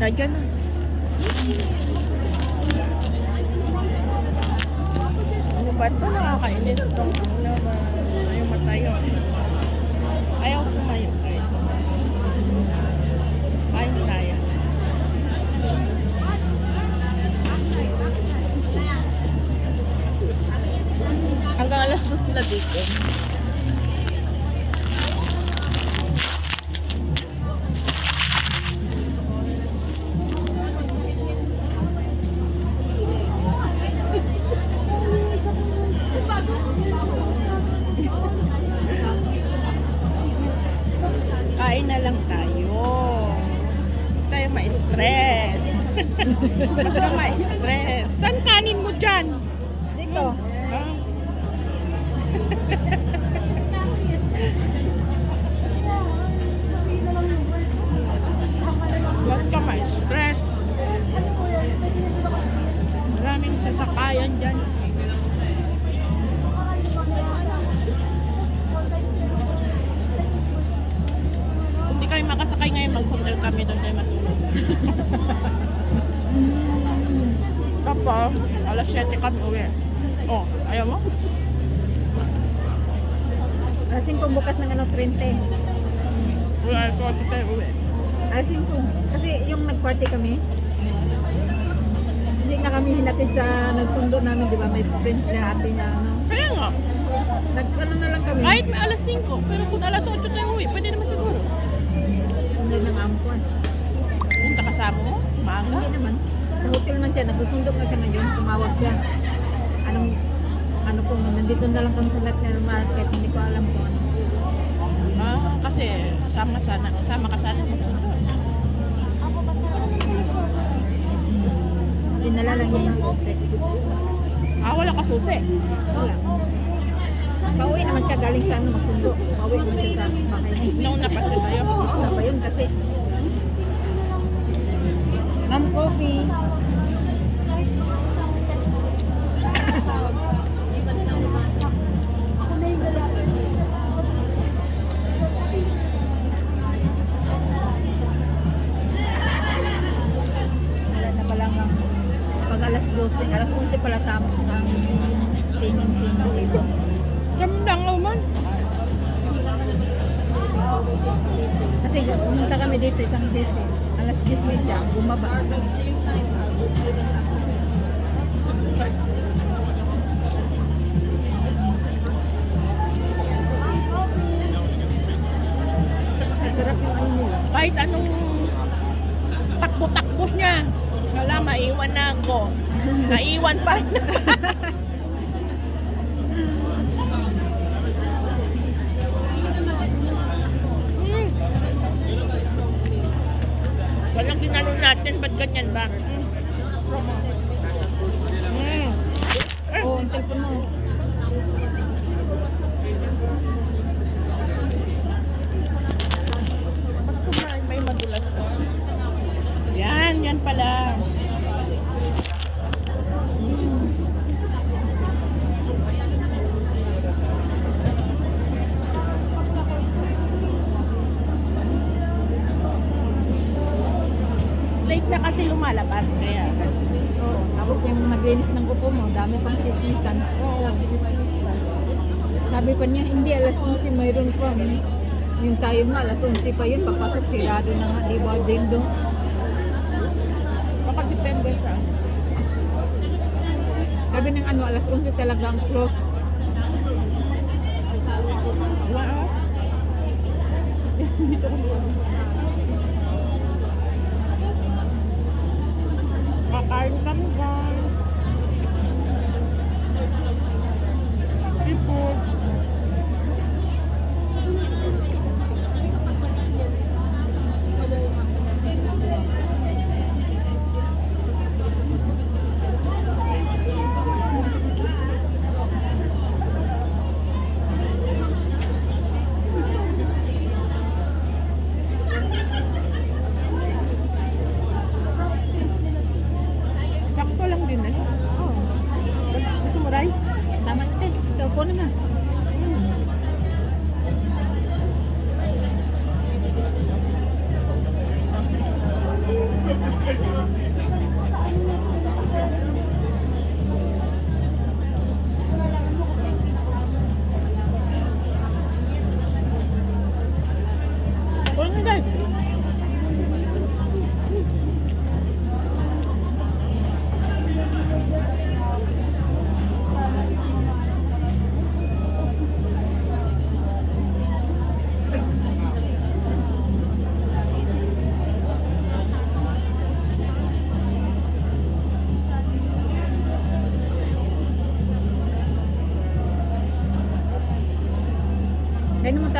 Kaya ganun. Ano ba ito? Nakakainis itong ano ba? Ayaw matayo. Ayaw tumayo kahit. Kain tayo. Hanggang alas 2 sila dito. Kain na lang tayo. Huwag tayo ma-stress. Huwag ka ma-stress. Saan kanin mo dyan? Dito. Ah. Huwag ka ma-stress. Maraming sasakayan dyan. Kung di kayo makasakay ngayon, mag-hotel kami doon tayo matulog. Tapos, alas 7 kami uwi. Oh, ayaw mo? Alas 5 bukas ng ano, 30. Wala, ito ako tayo uwi. Alas 5. Kasi yung nag-party kami, hindi na kami hinatid sa nagsundo namin, di ba? May friend na ate niya, ano. Kaya nga, Nag-ano na lang kami. kahit may alas 5, pero kung alas 8 tayo uwi, pwede naman siguro. Hindi ng ampuan. Punta kasama mo, maaga. Hindi naman. Sa hotel man siya, nagsusundo na siya ngayon, tumawag siya. Ano po, nandito na lang kami sa Latner Market, hindi ko alam kung ano. Ah, kasi sama ka sana magsundo. Dinala lang niya yung susi. Ah, wala ka susi. Wala. Pauwi naman siya galing sa ano, magsundo. Pauwi din siya sa bahay niya. Nauna pa siya tayo. Oo, na ba yun kasi. Ma'am, coffee. Wala na pala ang pag alas 12, alas 11 pala tamo ang singing dito. Ramdang naman. Kasi pumunta kami dito isang beses. Alas 10:30, bumaba. Sarap yung ano nila. Kahit anong takbo-takbo niya. Wala, maiwan na ako. Naiwan pa rin. Walang ginano natin, ba't ganyan ba? Oh, ang telepon mo. Ba't kumain? May madulas kasi. Yan pala. Late na kasi lumalabas kaya. Oo, tapos yung naglinis ng kuko mo, dami pang chismisan. Oo, Christmas pa. Sabi pa niya, hindi, alas 11 mayroon pa. Yung tayo nga, alas 11 pa yun, papasok sirado na nga, di ba, Dindo? Baka depende sa Sabi ng ano, alas 11 talaga ang close. wow. Kakain kami guys. Seafood.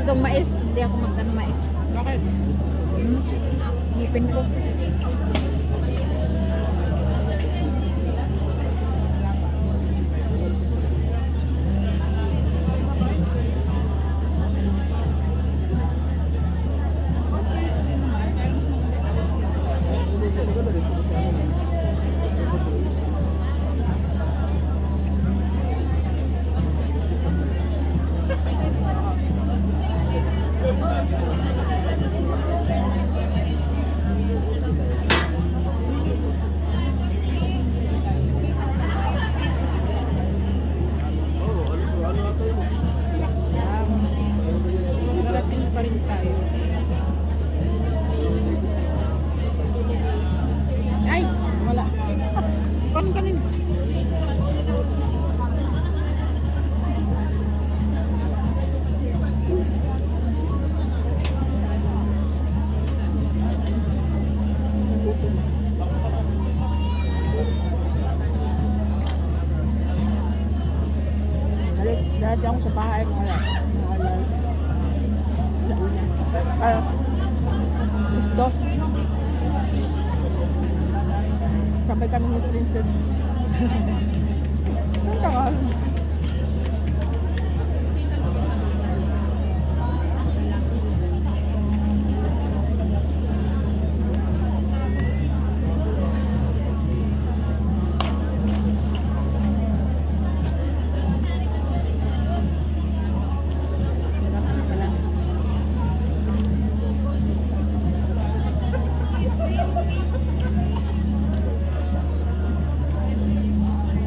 magkartong mais. Hindi ako magkano mais. Bakit? Ngipin ko. Narating pa rin tayo. Ay, wala. Kanin. Dati ako sa bahay, wala. Dos. Sabay kami ni Princess. Ang tagal.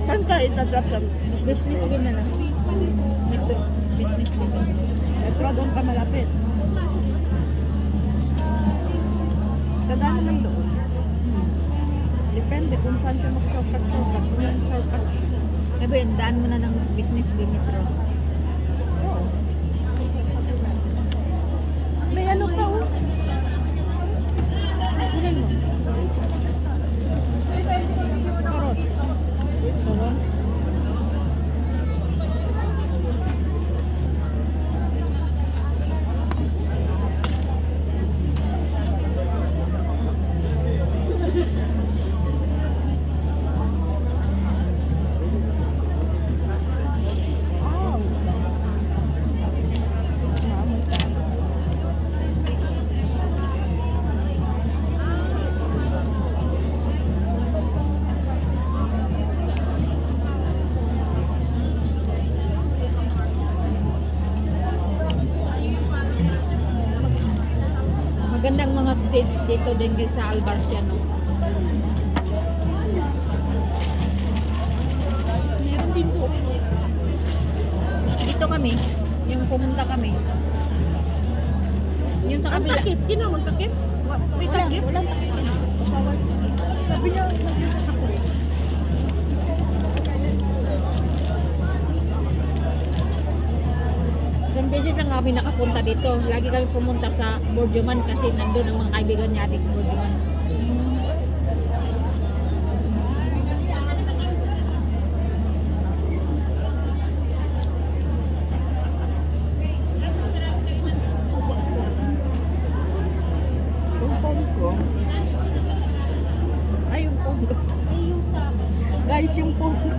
Saan ka ita-drop sa Business bin na lang. Metro. Business bin. Metro, doon ka malapit. Tandaan naman doon. Depende kung saan siya mag-shortcut. Kung yung shortcut siya. Sabi yun, daan mo na ng business bin metro. Oo. May ano pa oh. Kunin mo. Karot. Oo. Wow. Magandang mga stage dito din guys sa Albarciano. Meron din po. Dito kami, yung pumunta kami. Yun sa Ang kabila. takip. Ginawang takip? May takip? Walang takip din. Sabi niya, nag-iwas ako. Isang beses lang kami nakapunta dito. Lagi kami pumunta sa Borjoman kasi nandun ang mga kaibigan niya ating Borjoman. Yung phone ko. Ay, yung phone ko. Guys, yung phone ko.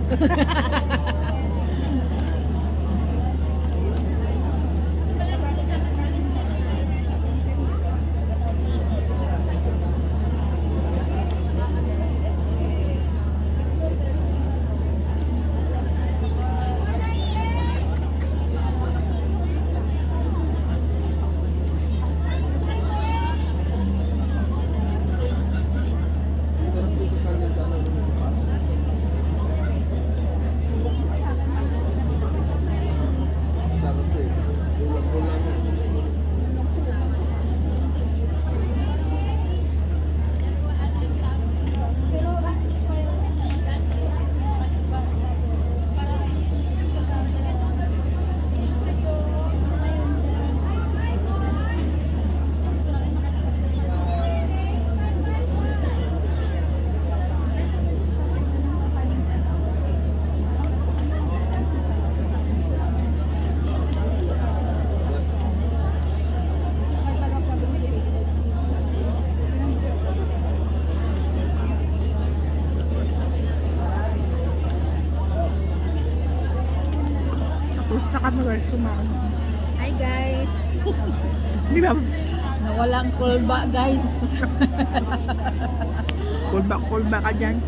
Baka mag-rest kumain. Hi guys. Di ba? Nawala ang kulba guys. Kulba ka dyan.